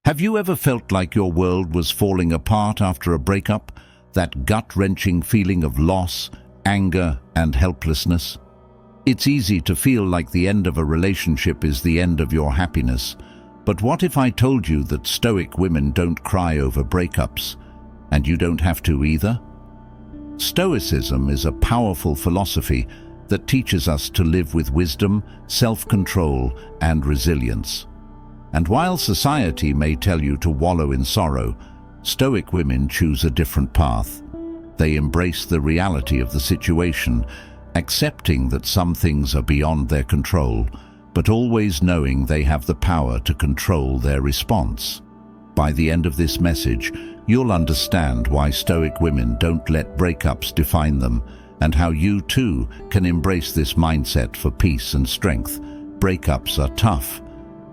Have you ever felt like your world was falling apart after a breakup? That gut-wrenching feeling of loss, anger, and helplessness? It's easy to feel like the end of a relationship is the end of your happiness. But what if I told you that Stoic women don't cry over breakups, and you don't have to either? Stoicism is a powerful philosophy that teaches us to live with wisdom, self-control, and resilience. And while society may tell you to wallow in sorrow, Stoic women choose a different path. They embrace the reality of the situation, accepting that some things are beyond their control, but always knowing they have the power to control their response. By the end of this message, you'll understand why Stoic women don't let breakups define them, and how you too can embrace this mindset for peace and strength. Breakups are tough,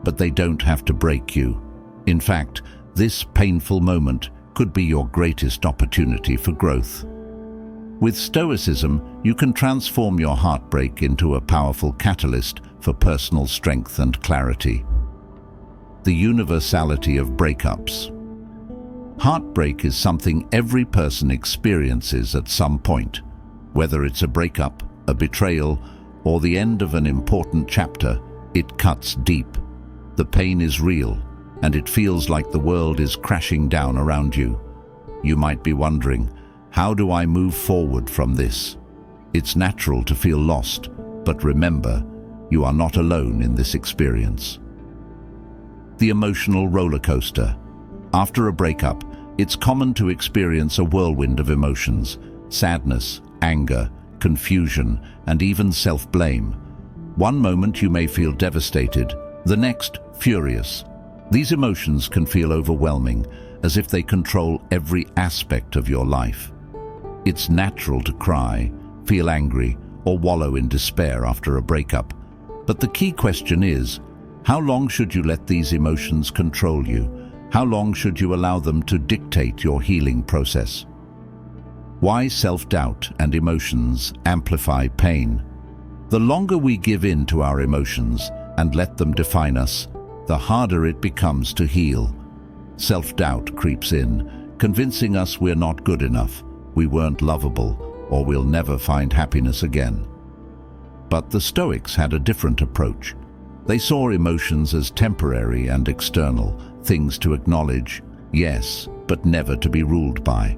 but they don't have to break you. In fact, this painful moment could be your greatest opportunity for growth. With Stoicism, you can transform your heartbreak into a powerful catalyst for personal strength and clarity. The universality of breakups. Heartbreak is something every person experiences at some point. Whether it's a breakup, a betrayal, or the end of an important chapter, it cuts deep. The pain is real, and it feels like the world is crashing down around you. You might be wondering, how do I move forward from this? It's natural to feel lost, but remember, you are not alone in this experience. The emotional roller coaster. After a breakup, it's common to experience a whirlwind of emotions: sadness, anger, confusion, and even self-blame. One moment you may feel devastated, the next furious. These emotions can feel overwhelming, as if they control every aspect of your life. It's natural to cry, feel angry, or wallow in despair after a breakup. But the key question is, how long should you let these emotions control you? How long should you allow them to dictate your healing process? Why self-doubt and emotions amplify pain? The longer we give in to our emotions and let them define us, the harder it becomes to heal. Self-doubt creeps in, convincing us we're not good enough, we weren't lovable, or we'll never find happiness again. But the Stoics had a different approach. They saw emotions as temporary and external, things to acknowledge, yes, but never to be ruled by.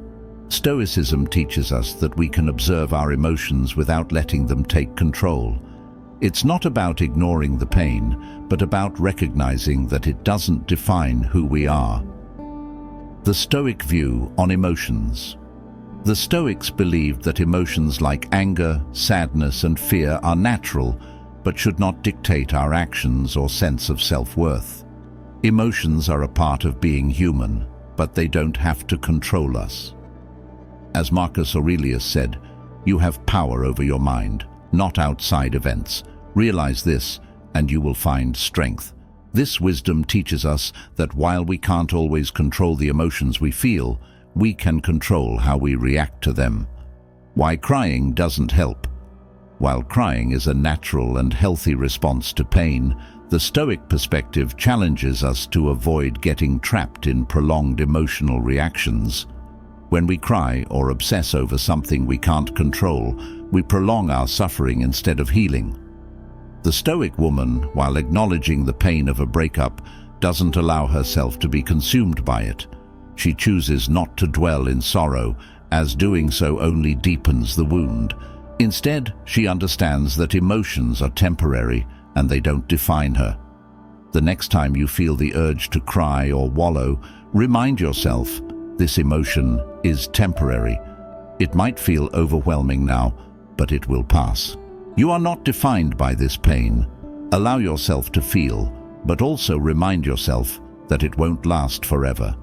Stoicism teaches us that we can observe our emotions without letting them take control. It's not about ignoring the pain, but about recognizing that it doesn't define who we are. The Stoic view on emotions. The Stoics believed that emotions like anger, sadness, and fear are natural, but should not dictate our actions or sense of self-worth. Emotions are a part of being human, but they don't have to control us. As Marcus Aurelius said, you have power over your mind, not outside events. Realize this, and you will find strength. This wisdom teaches us that while we can't always control the emotions we feel, we can control how we react to them. Why crying doesn't help. While crying is a natural and healthy response to pain, the Stoic perspective challenges us to avoid getting trapped in prolonged emotional reactions. When we cry or obsess over something we can't control, we prolong our suffering instead of healing. The Stoic woman, while acknowledging the pain of a breakup, doesn't allow herself to be consumed by it. She chooses not to dwell in sorrow, as doing so only deepens the wound. Instead, she understands that emotions are temporary and they don't define her. The next time you feel the urge to cry or wallow, remind yourself, this emotion is temporary. It might feel overwhelming now, but it will pass. You are not defined by this pain. Allow yourself to feel, but also remind yourself that it won't last forever.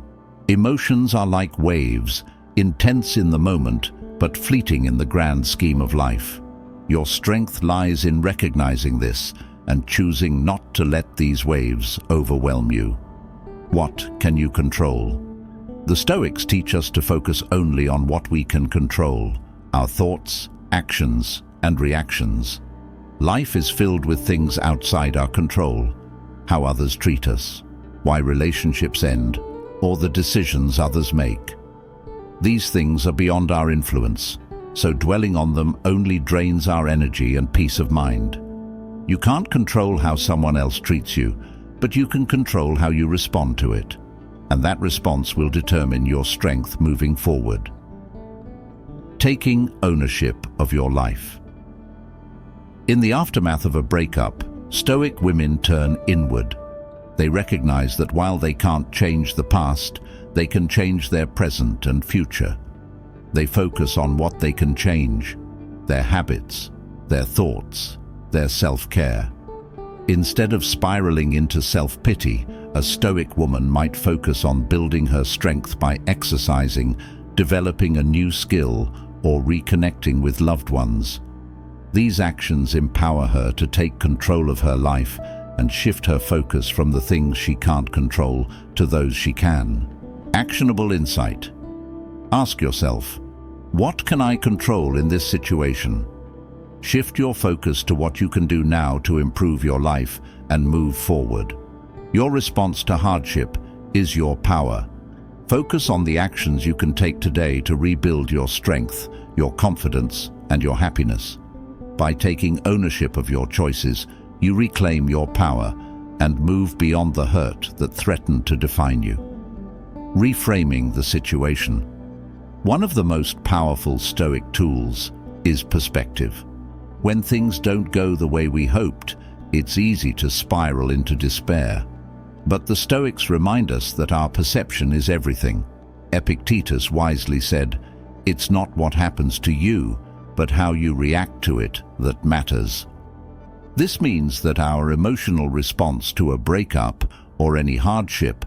Emotions are like waves, intense in the moment, but fleeting in the grand scheme of life. Your strength lies in recognizing this and choosing not to let these waves overwhelm you. What can you control? The Stoics teach us to focus only on what we can control: our thoughts, actions, and reactions. Life is filled with things outside our control: how others treat us, why relationships end, or the decisions others make. These things are beyond our influence, so dwelling on them only drains our energy and peace of mind. You can't control how someone else treats you, but you can control how you respond to it, and that response will determine your strength moving forward. Taking ownership of your life. In the aftermath of a breakup, Stoic women turn inward. They recognize that while they can't change the past, they can change their present and future. They focus on what they can change: their habits, their thoughts, their self-care. Instead of spiraling into self-pity, a Stoic woman might focus on building her strength by exercising, developing a new skill, or reconnecting with loved ones. These actions empower her to take control of her life and shift her focus from the things she can't control to those she can. Actionable insight. Ask yourself, what can I control in this situation? Shift your focus to what you can do now to improve your life and move forward. Your response to hardship is your power. Focus on the actions you can take today to rebuild your strength, your confidence, and your happiness. By taking ownership of your choices, you reclaim your power and move beyond the hurt that threatened to define you. Reframing the situation. One of the most powerful Stoic tools is perspective. When things don't go the way we hoped, it's easy to spiral into despair. But the Stoics remind us that our perception is everything. Epictetus wisely said, "It's not what happens to you, but how you react to it that matters." This means that our emotional response to a breakup or any hardship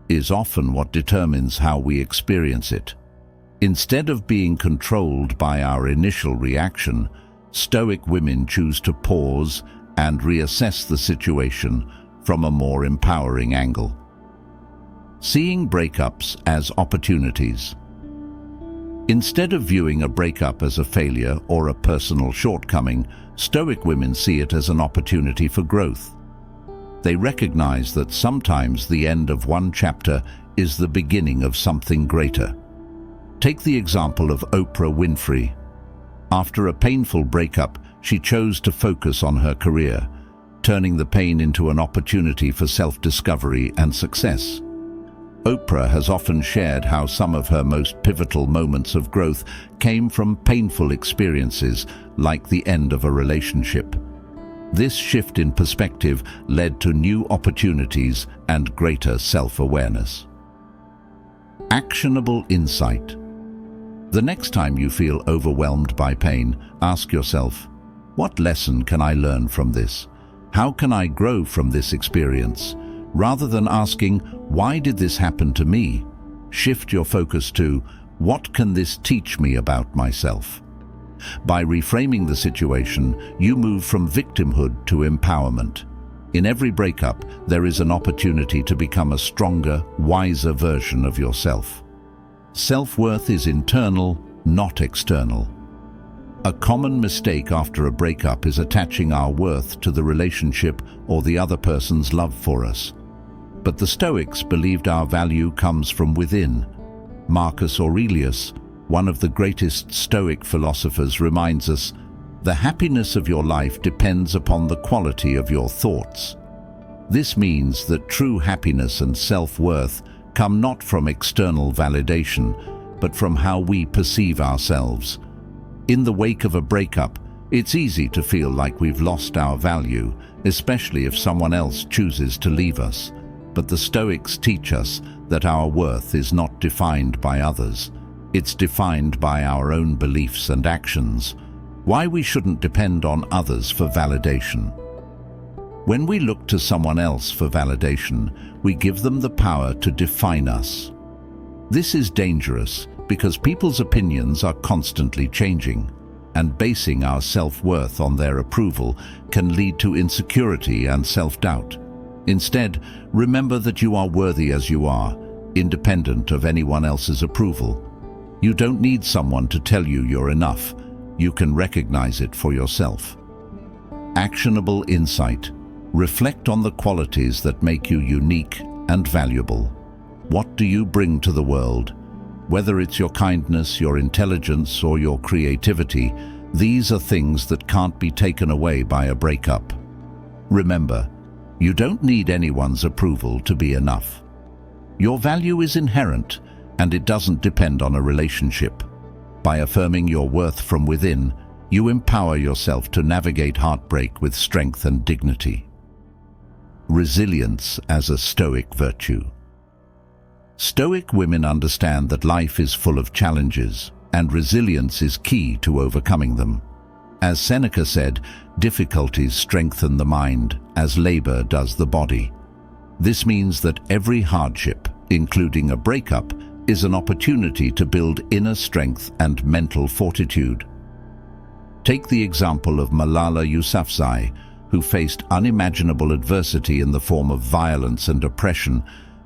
is often what determines how we experience it. Instead of being controlled by our initial reaction, Stoic women choose to pause and reassess the situation from a more empowering angle. Seeing breakups as opportunities. Instead of viewing a breakup as a failure or a personal shortcoming, Stoic women see it as an opportunity for growth. They recognize that sometimes the end of one chapter is the beginning of something greater. Take the example of Oprah Winfrey. After a painful breakup, she chose to focus on her career, turning the pain into an opportunity for self-discovery and success. Oprah has often shared how some of her most pivotal moments of growth came from painful experiences, like the end of a relationship. This shift in perspective led to new opportunities and greater self-awareness. Actionable insight. The next time you feel overwhelmed by pain, ask yourself, what lesson can I learn from this? How can I grow from this experience? Rather than asking, why did this happen to me? Shift your focus to, what can this teach me about myself? By reframing the situation, you move from victimhood to empowerment. In every breakup, there is an opportunity to become a stronger, wiser version of yourself. Self-worth is internal, not external. A common mistake after a breakup is attaching our worth to the relationship or the other person's love for us. But the Stoics believed our value comes from within. Marcus Aurelius, one of the greatest Stoic philosophers, reminds us, the happiness of your life depends upon the quality of your thoughts. This means that true happiness and self-worth come not from external validation, but from how we perceive ourselves. In the wake of a breakup, it's easy to feel like we've lost our value, especially if someone else chooses to leave us. But the Stoics teach us that our worth is not defined by others. It's defined by our own beliefs and actions. Why we shouldn't depend on others for validation. When we look to someone else for validation, we give them the power to define us. This is dangerous because people's opinions are constantly changing, and basing our self-worth on their approval can lead to insecurity and self-doubt. Instead, remember that you are worthy as you are, independent of anyone else's approval. You don't need someone to tell you you're enough. You can recognize it for yourself. Actionable insight. Reflect on the qualities that make you unique and valuable. What do you bring to the world? Whether it's your kindness, your intelligence, or your creativity, these are things that can't be taken away by a breakup. Remember, you don't need anyone's approval to be enough. Your value is inherent, and it doesn't depend on a relationship. By affirming your worth from within, you empower yourself to navigate heartbreak with strength and dignity. Resilience as a Stoic virtue. Stoic women understand that life is full of challenges, and resilience is key to overcoming them. As Seneca said, difficulties strengthen the mind, as labor does the body. This means that every hardship, including a breakup, is an opportunity to build inner strength and mental fortitude. Take the example of Malala Yousafzai, who faced unimaginable adversity in the form of violence and oppression,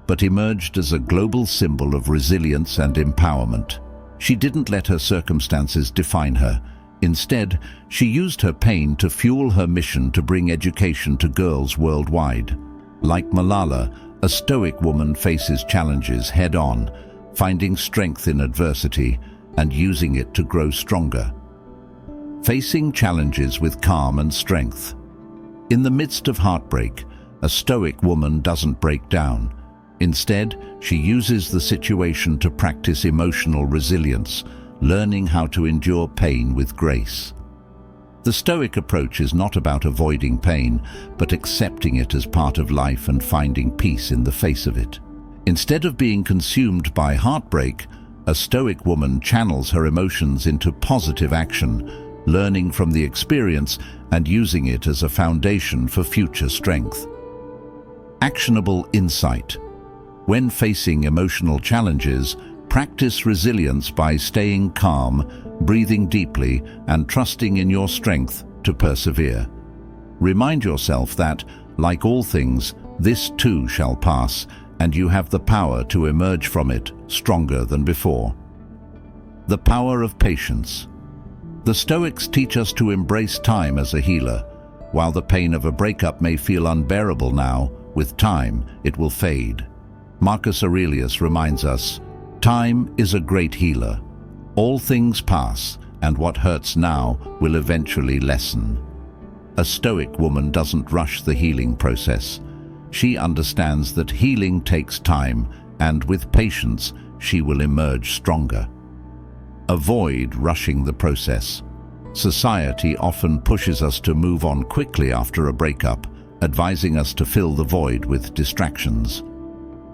but emerged as a global symbol of resilience and empowerment. She didn't let her circumstances define her. Instead, she used her pain to fuel her mission to bring education to girls worldwide. Like Malala, a Stoic woman faces challenges head-on, finding strength in adversity and using it to grow stronger. Facing challenges with calm and strength. In the midst of heartbreak, a Stoic woman doesn't break down. Instead, she uses the situation to practice emotional resilience, learning how to endure pain with grace. The Stoic approach is not about avoiding pain, but accepting it as part of life and finding peace in the face of it. Instead of being consumed by heartbreak, a Stoic woman channels her emotions into positive action, learning from the experience and using it as a foundation for future strength. Actionable insight. When facing emotional challenges, practice resilience by staying calm, breathing deeply, and trusting in your strength to persevere. Remind yourself that, like all things, this too shall pass, and you have the power to emerge from it stronger than before. The power of patience. The Stoics teach us to embrace time as a healer. While the pain of a breakup may feel unbearable now, with time it will fade. Marcus Aurelius reminds us, "Time is a great healer. All things pass, and what hurts now will eventually lessen." A Stoic woman doesn't rush the healing process. She understands that healing takes time, and with patience, she will emerge stronger. Avoid rushing the process. Society often pushes us to move on quickly after a breakup, advising us to fill the void with distractions.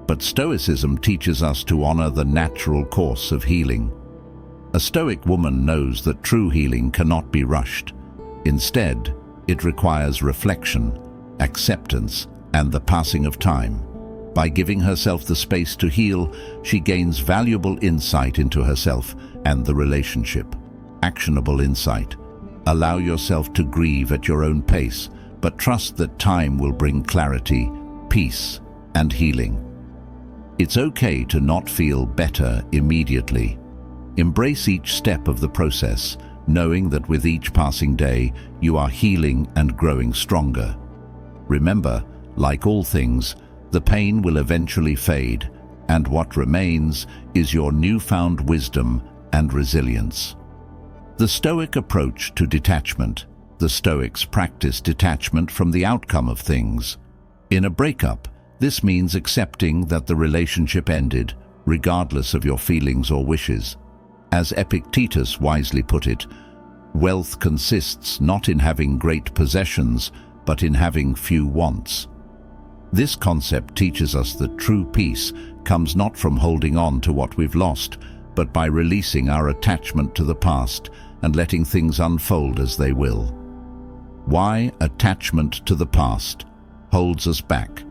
But Stoicism teaches us to honor the natural course of healing. A Stoic woman knows that true healing cannot be rushed. Instead, it requires reflection, acceptance, and the passing of time. By giving herself the space to heal, she gains valuable insight into herself and the relationship. Actionable insight. Allow yourself to grieve at your own pace, but trust that time will bring clarity, peace, and healing. It's okay to not feel better immediately. Embrace each step of the process, knowing that with each passing day, you are healing and growing stronger. Remember, like all things, the pain will eventually fade, and what remains is your newfound wisdom and resilience. The Stoic approach to detachment. The Stoics practice detachment from the outcome of things. In a breakup, this means accepting that the relationship ended, regardless of your feelings or wishes. As Epictetus wisely put it, wealth consists not in having great possessions, but in having few wants. This concept teaches us that true peace comes not from holding on to what we've lost, but by releasing our attachment to the past and letting things unfold as they will. Why attachment to the past holds us back?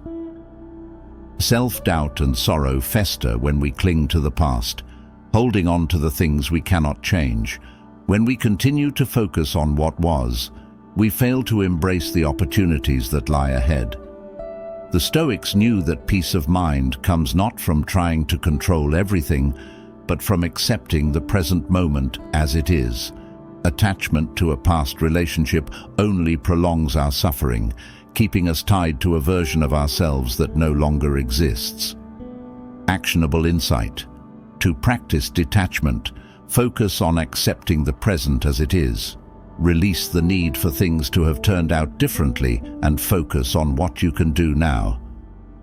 Self-doubt and sorrow fester when we cling to the past, holding on to the things we cannot change. When we continue to focus on what was, we fail to embrace the opportunities that lie ahead. The Stoics knew that peace of mind comes not from trying to control everything, but from accepting the present moment as it is. Attachment to a past relationship only prolongs our suffering, keeping us tied to a version of ourselves that no longer exists. Actionable insight. To practice detachment, focus on accepting the present as it is. Release the need for things to have turned out differently and focus on what you can do now.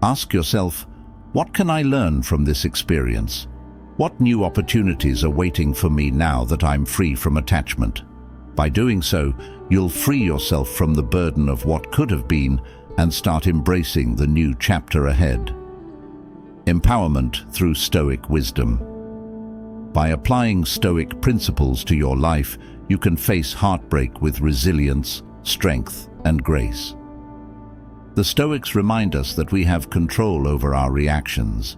Ask yourself, what can I learn from this experience? What new opportunities are waiting for me now that I'm free from attachment? By doing so, you'll free yourself from the burden of what could have been and start embracing the new chapter ahead. Empowerment through Stoic wisdom. By applying Stoic principles to your life, you can face heartbreak with resilience, strength, and grace. The Stoics remind us that we have control over our reactions,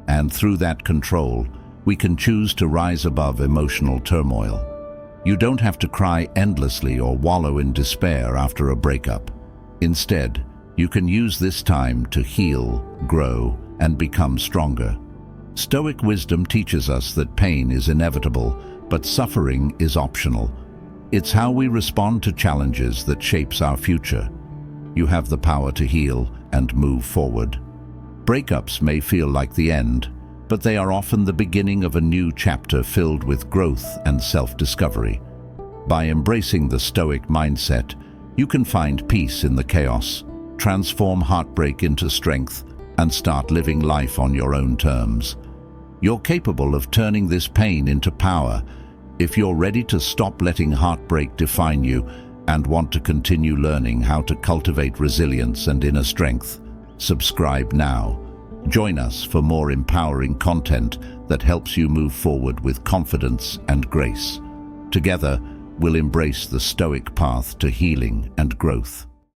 and through that control, we can choose to rise above emotional turmoil. You don't have to cry endlessly or wallow in despair after a breakup. Instead, you can use this time to heal, grow, and become stronger. Stoic wisdom teaches us that pain is inevitable, but suffering is optional. It's how we respond to challenges that shapes our future. You have the power to heal and move forward. Breakups may feel like the end, but they are often the beginning of a new chapter filled with growth and self-discovery. By embracing the Stoic mindset, you can find peace in the chaos, transform heartbreak into strength, and start living life on your own terms. You're capable of turning this pain into power if you're ready to stop letting heartbreak define you and want to continue learning how to cultivate resilience and inner strength. Subscribe now. Join us for more empowering content that helps you move forward with confidence and grace. Together, we'll embrace the Stoic path to healing and growth.